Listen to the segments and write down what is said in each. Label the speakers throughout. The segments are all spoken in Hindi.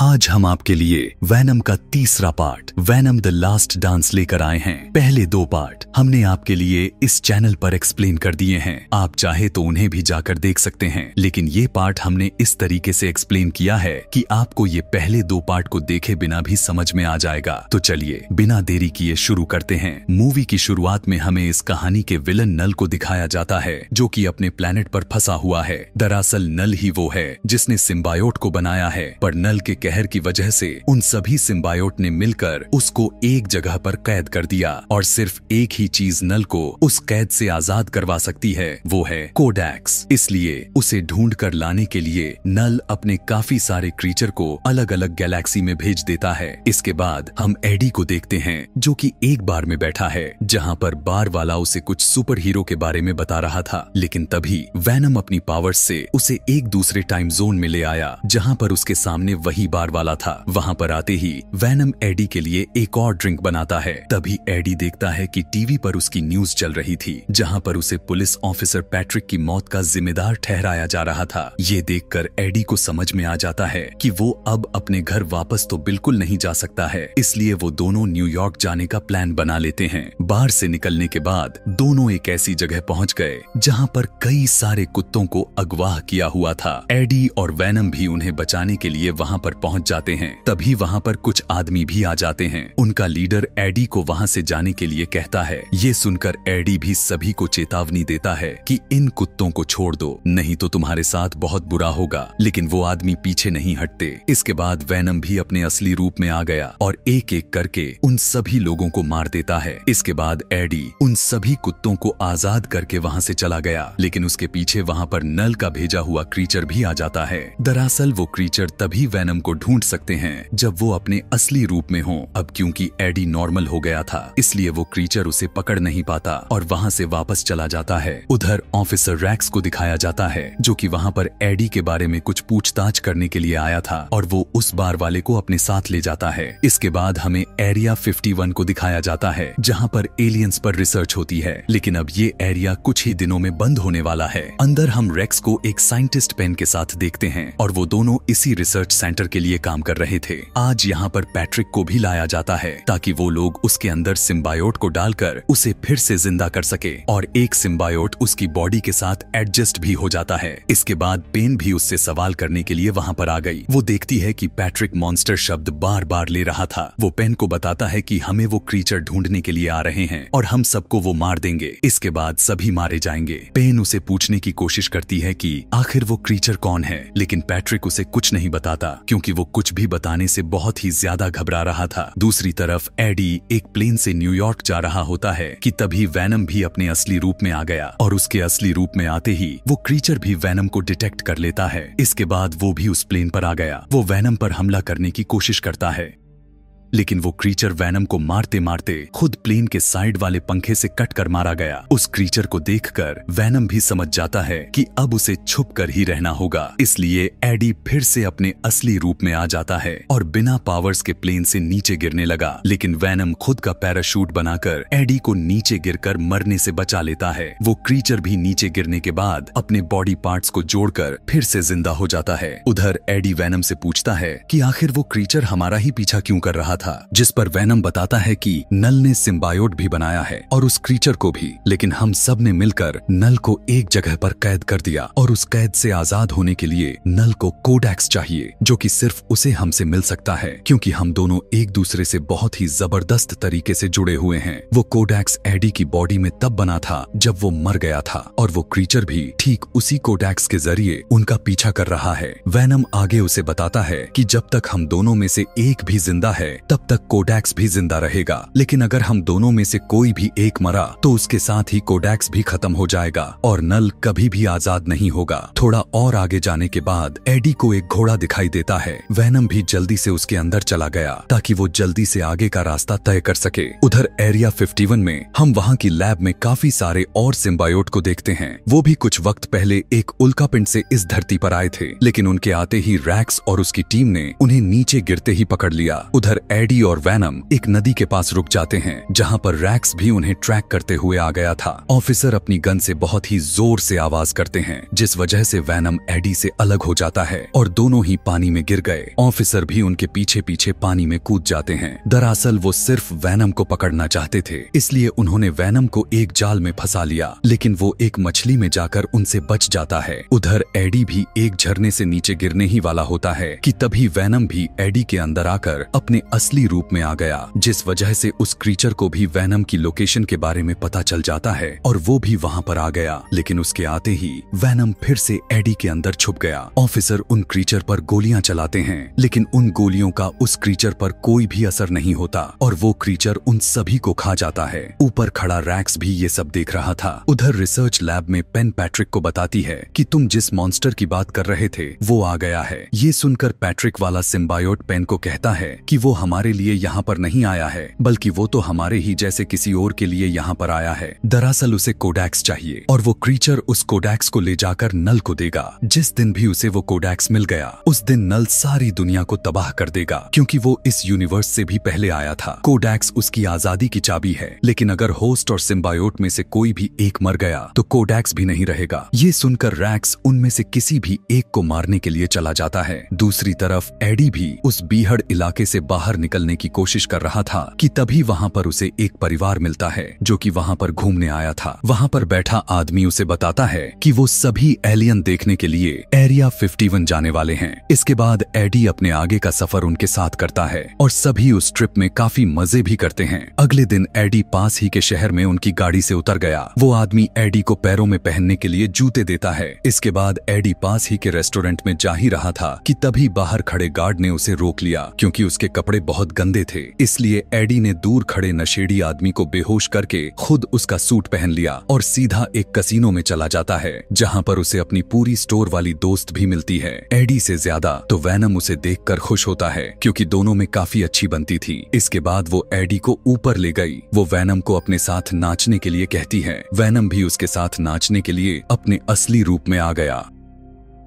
Speaker 1: आज हम आपके लिए वैनम का तीसरा part Venom the last dance लेकर आए हैं। पहले 2 पार्ट हमने आपके लिए इस चैनल पर एक्सप्लेन कर दिए हैं, आप चाहे तो उन्हें भी जाकर देख सकते हैं, लेकिन ये पार्ट हमने इस तरीके से एक्सप्लेन किया है कि आपको ये पहले 2 पार्ट को देखे बिना भी समझ में आ जाएगा। तो चलिए बिना देरी किए शुरू करते हैं। मूवी की शुरुआत में हमें इस कहानी के विलन नल को दिखाया जाता है, जो कि अपने प्लेनेट पर फंसा हुआ है। दरअसल नल ही वो है जिसने सिम्बायोट को बनाया है, पर नल के कहर की वजह से उन सभी सिम्बायोट ने मिलकर उसको एक जगह पर कैद कर दिया और सिर्फ एक ही चीज नल को उस कैद से आजाद करवा सकती है, वो है कोडेक्स। इसलिए उसे ढूंढ कर लाने के लिए नल अपने काफी सारे क्रीचर को अलग अलग गैलेक्सी में भेज देता है। इसके बाद हम एडी को देखते हैं, जो कि एक बार में बैठा है जहाँ पर बार वाला उसे कुछ सुपर हीरो के बारे में बता रहा था, लेकिन तभी वैनम अपनी पावर्स से उसे एक दूसरे टाइम जोन में ले आया जहाँ पर उसके सामने वही बार वाला था। वहाँ पर आते ही वैनम एडी के लिए एक और ड्रिंक बनाता है। तभी एडी देखता है कि टीवी पर उसकी न्यूज चल रही थी, जहाँ पर उसे पुलिस ऑफिसर पैट्रिक की मौत का जिम्मेदार ठहराया जा रहा था। ये देखकर एडी को समझ में आ जाता है कि वो अब अपने घर वापस तो बिल्कुल नहीं जा सकता है, इसलिए वो दोनों न्यूयॉर्क जाने का प्लान बना लेते हैं। बार से निकलने के बाद दोनों एक ऐसी जगह पहुंच गए जहाँ पर कई सारे कुत्तों को अगवा किया हुआ था। एडी और वैनम भी उन्हें बचाने के लिए वहाँ पर पहुंच जाते हैं। तभी वहाँ पर कुछ आदमी भी आ जाते हैं। उनका लीडर एडी को वहाँ से जाने के लिए कहता है। ये सुनकर एडी भी सभी को चेतावनी देता है कि इन कुत्तों को छोड़ दो, नहीं तो तुम्हारे साथ बहुत बुरा होगा, लेकिन वो आदमी पीछे नहीं हटते। इसके बाद वैनम भी अपने असली रूप में आ गया और एक एक करके उन सभी लोगों को मार देता है। इसके बाद एडी उन सभी कुत्तों को आजाद करके वहाँ से चला गया, लेकिन उसके पीछे वहाँ पर नल का भेजा हुआ क्रीचर भी आ जाता है। दरअसल वो क्रीचर तभी वैनम को ढूंढ सकते हैं जब वो अपने असली रूप में हो। अब क्योंकि एडी नॉर्मल हो गया था, इसलिए वो क्रीचर उसे पकड़ नहीं पाता और वहाँ से वापस चला जाता है। उधर ऑफिसर रैक्स को दिखाया जाता है, जो कि वहाँ पर एडी के बारे में कुछ पूछताछ करने के लिए आया था और वो उस बार वाले को अपने साथ ले जाता है। इसके बाद हमें एरिया 51 को दिखाया जाता है, जहाँ पर एलियंस पर रिसर्च होती है, लेकिन अब ये एरिया कुछ ही दिनों में बंद होने वाला है। अंदर हम रेक्स को एक साइंटिस्ट पेन के साथ देखते हैं और वो दोनों इसी रिसर्च सेंटर के लिए काम कर रहे थे। आज यहाँ पर पैट्रिक को भी लाया जाता है ताकि वो लोग उसके अंदर सिम्बायोट को डालकर उसे फिर से जिंदा कर सके और एक सिम्बायोट उसकी बॉडी के साथ एडजस्ट भी हो जाता है। इसके बाद पेन भी उससे सवाल करने के लिए वहाँ पर आ गई। वो देखती है कि पैट्रिक मॉन्स्टर शब्द बार बार ले रहा था। वो पेन को बताता है कि हमें वो क्रीचर ढूंढने के लिए आ रहे हैं और हम सबको वो मार देंगे। इसके बाद सभी मारे जाएंगे। पेन उसे पूछने की कोशिश करती है कि आखिर वो क्रीचर कौन है, लेकिन पैट्रिक उसे कुछ नहीं बताता क्योंकि वो कुछ भी बताने से बहुत ही ज्यादा घबरा रहा था। दूसरी तरफ एडी एक प्लेन से न्यूयॉर्क जा रहा होता है कि तभी वैनम भी अपने असली रूप में आ गया और उसके असली रूप में आते ही वो क्रीचर भी वैनम को डिटेक्ट कर लेता है। इसके बाद वो भी उस प्लेन पर आ गया। वो वैनम पर हमला करने की कोशिश करता है, लेकिन वो क्रीचर वैनम को मारते मारते खुद प्लेन के साइड वाले पंखे से कट कर मारा गया। उस क्रीचर को देखकर वैनम भी समझ जाता है कि अब उसे छुप कर ही रहना होगा, इसलिए एडी फिर से अपने असली रूप में आ जाता है और बिना पावर्स के प्लेन से नीचे गिरने लगा, लेकिन वैनम खुद का पैराशूट बनाकर एडी को नीचे गिरकर मरने से बचा लेता है। वो क्रीचर भी नीचे गिरने के बाद अपने बॉडी पार्ट्स को जोड़कर फिर से जिंदा हो जाता है। उधर एडी वैनम से पूछता है कि आखिर वो क्रीचर हमारा ही पीछा क्यों कर रहा था, जिस पर वैनम बताता है कि नल ने सिम्बायोट भी बनाया है और उस क्रीचर को भी, लेकिन हम सब ने मिलकर नल को एक जगह पर कैद कर दिया और उस कैद से आजाद होने के लिए नल को कोडेक्स चाहिए, जो कि सिर्फ उसे हमसे मिल सकता है क्योंकि हम दोनों एक दूसरे से बहुत ही जबरदस्त तरीके से जुड़े हुए हैं। वो कोडेक्स एडी की बॉडी में तब बना था जब वो मर गया था और वो क्रीचर भी ठीक उसी कोडेक्स के जरिए उनका पीछा कर रहा है। वैनम आगे उसे बताता है कि जब तक हम दोनों में से एक भी जिंदा है तब तक कोडेक्स भी जिंदा रहेगा, लेकिन अगर हम दोनों में से कोई भी एक मरा तो उसके साथ ही कोडेक्स भी खत्म हो जाएगा और नल कभी भी आजाद नहीं होगा। थोड़ा और आगे जाने के बाद एडी को एक घोड़ा दिखाई देता है। वैनम भी जल्दी से उसके अंदर चला गया ताकि वो जल्दी से आगे का रास्ता तय कर सके। उधर एरिया 51 में हम वहाँ की लैब में काफी सारे और सिम्बायोट को देखते हैं। वो भी कुछ वक्त पहले एक उल्कापिंड से इस धरती पर आए थे, लेकिन उनके आते ही रैक्स और उसकी टीम ने उन्हें नीचे गिरते ही पकड़ लिया। उधर एडी और वैनम एक नदी के पास रुक जाते हैं, जहां पर रैक्स भी उन्हें ट्रैक करते हुए आ गया था। ऑफिसर अपनी गन से बहुत ही जोर से आवाज करते हैं, जिस वजह से वैनम एडी से अलग हो जाता है और दोनों ही पानी में गिर गए। ऑफिसर भी उनके पीछे पीछे पानी में कूद जाते हैं। दरअसल वो सिर्फ वैनम को पकड़ना चाहते थे, इसलिए उन्होंने वैनम को एक जाल में फंसा लिया, लेकिन वो एक मछली में जाकर उनसे बच जाता है। उधर एडी भी एक झरने से नीचे गिरने ही वाला होता है कि तभी वैनम भी एडी के अंदर आकर अपने असली रूप में आ गया, जिस वजह से उस क्रीचर को भी वैनम की लोकेशन के बारे में पता चल जाता है और वो भी वहां पर आ गया। लेकिन उसके आते ही वैनम फिर से एडी के अंदर छुप गया। ऑफिसर उन क्रीचर पर गोलियां चलाते हैं, लेकिन उन गोलियों का उस क्रीचर पर कोई भी असर नहीं होता और वो क्रीचर उन सभी को खा जाता है। ऊपर खड़ा रैक्स भी ये सब देख रहा था। उधर रिसर्च लैब में पेन पैट्रिक को बताती है कि तुम जिस मॉन्स्टर की बात कर रहे थे वो आ गया है। ये सुनकर पैट्रिक वाला सिम्बायोट पेन को कहता है कि वो हमारे लिए यहाँ पर नहीं आया है, बल्कि वो तो हमारे ही जैसे किसी और के लिए यहाँ पर आया है। दरअसल उसे कोडेक्स चाहिए और वो क्रीचर उस कोडेक्स को ले जाकर नल को देगा। जिस दिन भी उसे वो कोडेक्स मिल गया, उस दिन नल सारी दुनिया को तबाह कर देगा, क्योंकि वो इस यूनिवर्स से भी पहले आया था। कोडेक्स उसकी आजादी की चाबी है, लेकिन अगर होस्ट और सिम्बायोट में से कोई भी एक मर गया तो कोडेक्स भी नहीं रहेगा। ये सुनकर रैक्स उनमें से किसी भी एक को मारने के लिए चला जाता है। दूसरी तरफ एडी भी उस बीहड़ इलाके से बाहर निकलने की कोशिश कर रहा था कि तभी वहां पर उसे एक परिवार मिलता है जो कि वहां पर घूमने आया था। वहां पर बैठा आदमी उसे बताता है कि वो सभी एलियन देखने के लिए एरिया 51 जाने वाले हैं। इसके बाद एडी अपने आगे का सफर उनके साथ करता है और सभी उस ट्रिप में काफी मजे भी करते हैं। अगले दिन एडी पास ही के शहर में उनकी गाड़ी से उतर गया। वो आदमी एडी को पैरों में पहनने के लिए जूते देता है। इसके बाद एडी पास ही के रेस्टोरेंट में जा ही रहा था कि तभी बाहर खड़े गार्ड ने उसे रोक लिया, क्योंकि उसके कपड़े बहुत गंदे थे। इसलिए एडी ने दूर खड़े नशेड़ी आदमी को बेहोश करके खुद उसका सूट पहन लिया और सीधा एक कसीनो में चला जाता है, जहां पर उसे अपनी पूरी स्टोर वाली दोस्त भी मिलती है। एडी से ज्यादा तो वैनम उसे देखकर खुश होता है, क्योंकि दोनों में काफी अच्छी बनती थी। इसके बाद वो एडी को ऊपर ले गई। वो वैनम को अपने साथ नाचने के लिए कहती है। वैनम भी उसके साथ नाचने के लिए अपने असली रूप में आ गया,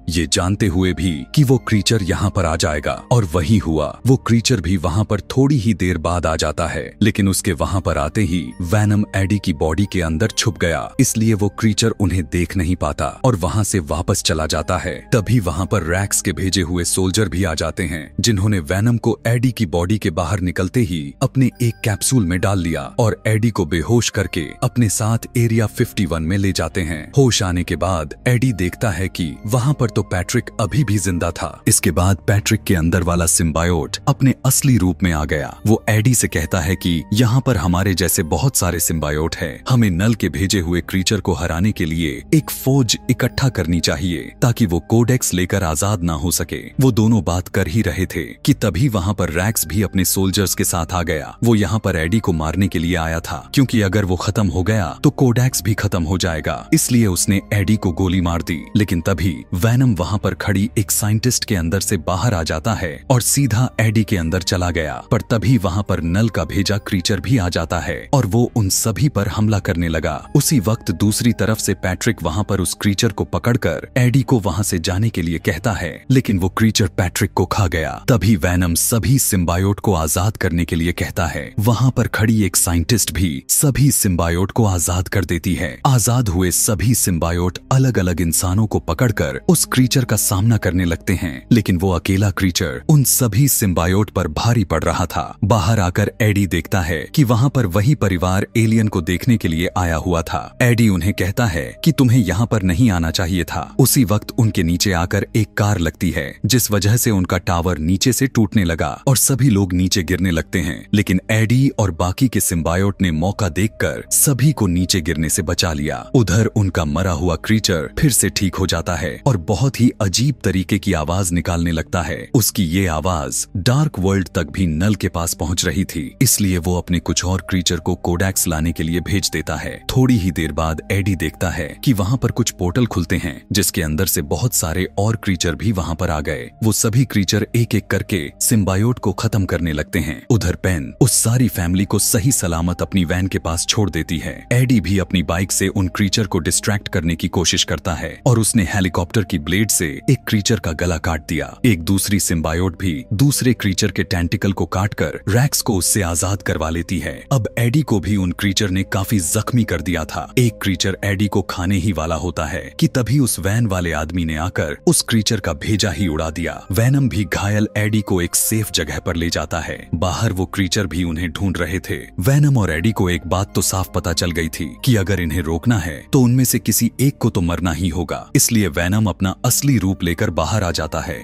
Speaker 1: ये जानते हुए भी कि वो क्रीचर यहाँ पर आ जाएगा। और वही हुआ। वो क्रीचर भी वहाँ पर थोड़ी ही देर बाद आ जाता है, लेकिन उसके वहाँ पर आते ही वैनम एडी की बॉडी के अंदर छुप गया, इसलिए वो क्रीचर उन्हें देख नहीं पाता और वहाँ से वापस चला जाता है। तभी वहाँ पर रैक्स के भेजे हुए सोल्जर भी आ जाते हैं, जिन्होंने वैनम को एडी की बॉडी के बाहर निकलते ही अपने एक कैप्सूल में डाल लिया और एडी को बेहोश करके अपने साथ एरिया 51 में ले जाते हैं। होश आने के बाद एडी देखता है कि वहाँ पर तो पैट्रिक अभी भी जिंदा था। इसके बाद पैट्रिक के अंदर वाला सिम्बायोट अपने असली रूप में आ गया। वो एडी से कहता है कि यहाँ पर हमारे जैसे बहुत सारे सिम्बायोट हैं, हमें नल के भेजे हुए क्रीचर को हराने के लिए एक फौज इकट्ठा करनी चाहिए, ताकि वो कोडेक्स लेकर आजाद ना हो सके। वो दोनों बात कर ही रहे थे कि तभी वहाँ पर रैक्स भी अपने सोल्जर्स के साथ आ गया। वो यहाँ पर एडी को मारने के लिए आया था, क्योंकि अगर वो खत्म हो गया तो कोडेक्स भी खत्म हो जाएगा, इसलिए उसने एडी को गोली मार दी। लेकिन तभी वैनम वहां पर खड़ी एक साइंटिस्ट के अंदर से बाहर आ जाता है और सीधा एडी के अंदर चला गया। पर तभी वहां पर नल का भेजा क्रीचर भी आ जाता है और वो उन सभी पर हमला करने लगा। उसी वक्त दूसरी तरफ से पैट्रिक वहां पर उस क्रीचर को पकड़कर एडी को वहां से जाने के लिए कहता है, लेकिन वो क्रीचर पैट्रिक को खा गया। तभी वैनम सभी सिम्बायोट को आजाद करने के लिए कहता है। वहां पर खड़ी एक साइंटिस्ट भी सभी सिम्बायोट को आजाद कर देती है। आजाद हुए सभी सिम्बायोट अलग अलग इंसानों को पकड़कर उस क्रीचर का सामना करने लगते हैं, लेकिन वो अकेला क्रीचर उन सभी सिम्बायोट पर भारी पड़ रहा था। बाहर आकर एडी देखता है कि वहां पर वही परिवार एलियन को देखने के लिए आया हुआ था। एडी उन्हें कहता है कि तुम्हें यहाँ पर नहीं आना चाहिए था। उसी वक्त उनके नीचे आकर एक कार लगती है, जिस वजह से उनका टावर नीचे से टूटने लगा और सभी लोग नीचे गिरने लगते हैं। लेकिन एडी और बाकी के सिम्बायोट ने मौका देखकर सभी को नीचे गिरने से बचा लिया। उधर उनका मरा हुआ क्रीचर फिर से ठीक हो जाता है और बहुत ही अजीब तरीके की आवाज निकालने लगता है। उसकी ये आवाज डार्क वर्ल्ड तक भी नल के पास पहुंच रही थी, इसलिए वो अपने कुछ और क्रीचर को कोडेक्स लाने के लिए भेज देता है। थोड़ी ही देर बाद एडी देखता है कि वहां पर कुछ पोर्टल खुलते हैं, जिसके अंदर से बहुत सारे और क्रीचर भी वहां पर आ गए। वो सभी क्रीचर एक एक करके सिम्बायोट को खत्म करने लगते हैं। उधर पेन उस सारी फैमिली को सही सलामत अपनी वैन के पास छोड़ देती है। एडी भी अपनी बाइक से उन क्रीचर को डिस्ट्रैक्ट करने की कोशिश करता है और उसने हेलीकॉप्टर की ब्लेड से एक क्रीचर का गला काट दिया। एक दूसरी सिम्बायोट भी दूसरे क्रीचर के टेंटिकल को काटकर रैक्स को उससे आजाद करवा लेती है। अब एडी को भी उन क्रीचर ने काफी जख्मी कर दिया था। एक क्रीचर एडी को खाने ही वाला होता है कि तभी उस वैन वाले आदमी ने आकर उस क्रीचर का भेजा ही उड़ा दिया। वैनम भी घायल एडी को एक सेफ जगह पर ले जाता है। बाहर वो क्रीचर भी उन्हें ढूंढ रहे थे। वैनम और एडी को एक बात तो साफ पता चल गई थी कि अगर इन्हें रोकना है तो उनमें से किसी एक को तो मरना ही होगा। इसलिए वैनम अपना असली रूप लेकर बाहर आ जाता है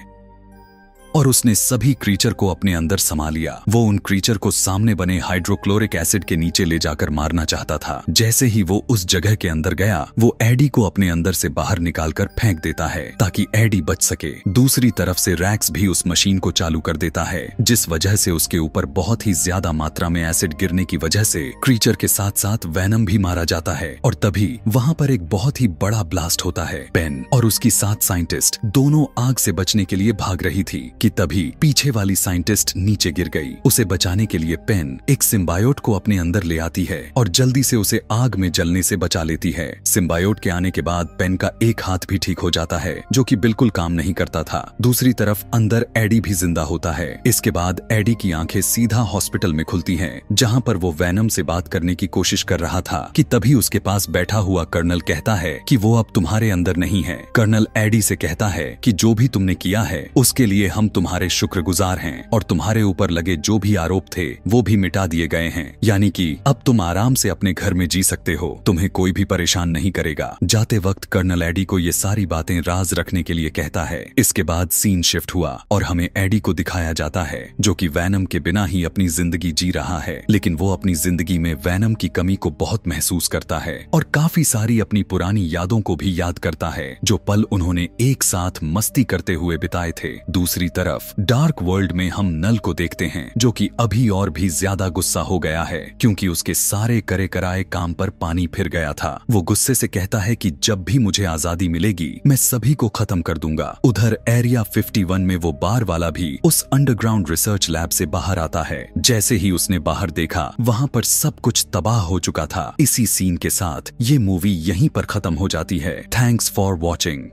Speaker 1: और उसने सभी क्रीचर को अपने अंदर समा लिया। वो उन क्रीचर को सामने बने हाइड्रोक्लोरिक एसिड के नीचे ले जाकर मारना चाहता था। जैसे ही वो उस जगह के अंदर गया, वो एडी को अपने अंदर से बाहर निकालकर फेंक देता है ताकि एडी बच सके। दूसरी तरफ से रैक्स भी उस मशीन को चालू कर देता है, जिस वजह से उसके ऊपर बहुत ही ज्यादा मात्रा में एसिड गिरने की वजह से क्रीचर के साथ साथ वैनम भी मारा जाता है। और तभी वहाँ पर एक बहुत ही बड़ा ब्लास्ट होता है। पेन और उसकी 7 साइंटिस्ट दोनों आग से बचने के लिए भाग रही थी कि तभी पीछे वाली साइंटिस्ट नीचे गिर गई। उसे बचाने के लिए पेन एक सिम्बायोट को अपने अंदर ले आती है और जल्दी से उसे आग में जलने से बचा लेती है। सिम्बायोट के आने के बाद पेन का एक हाथ भी ठीक हो जाता है, जो कि बिल्कुल काम नहीं करता था। दूसरी तरफ अंदर एडी भी जिंदा होता है। इसके बाद एडी की आंखें सीधा हॉस्पिटल में खुलती हैं, जहां पर वो वैनम से बात करने की कोशिश कर रहा था कि तभी उसके पास बैठा हुआ कर्नल कहता है कि वो अब तुम्हारे अंदर नहीं है। कर्नल एडी से कहता है कि जो भी तुमने किया है उसके लिए हम तुम्हारे शुक्रगुजार हैं और तुम्हारे ऊपर लगे जो भी आरोप थे वो भी मिटा दिए गए हैं। यानी कि अब तुम आराम से अपने घर में जी सकते हो, तुम्हें कोई भी परेशान नहीं करेगा। जाते वक्त कर्नल एडी को ये सारी बातें राज रखने के लिए कहता है। इसके बाद सीन शिफ्ट हुआ और हमें एडी को दिखाया जाता है जो कि वैनम के बिना ही अपनी जिंदगी जी रहा है, लेकिन वो अपनी जिंदगी में वैनम की कमी को बहुत महसूस करता है और काफी सारी अपनी पुरानी यादों को भी याद करता है, जो पल उन्होंने एक साथ मस्ती करते हुए बिताए थे। दूसरी तरफ डार्क वर्ल्ड में हम नल को देखते हैं, जो कि अभी और भी ज्यादा गुस्सा हो गया है क्योंकि उसके सारे करे कराए काम पर पानी फिर गया था। वो गुस्से से कहता है कि जब भी मुझे आजादी मिलेगी मैं सभी को खत्म कर दूंगा। उधर एरिया 51 में वो बार वाला भी उस अंडरग्राउंड रिसर्च लैब से बाहर आता है। जैसे ही उसने बाहर देखा, वहाँ पर सब कुछ तबाह हो चुका था। इसी सीन के साथ ये मूवी यहीं पर खत्म हो जाती है। Thanks for watching.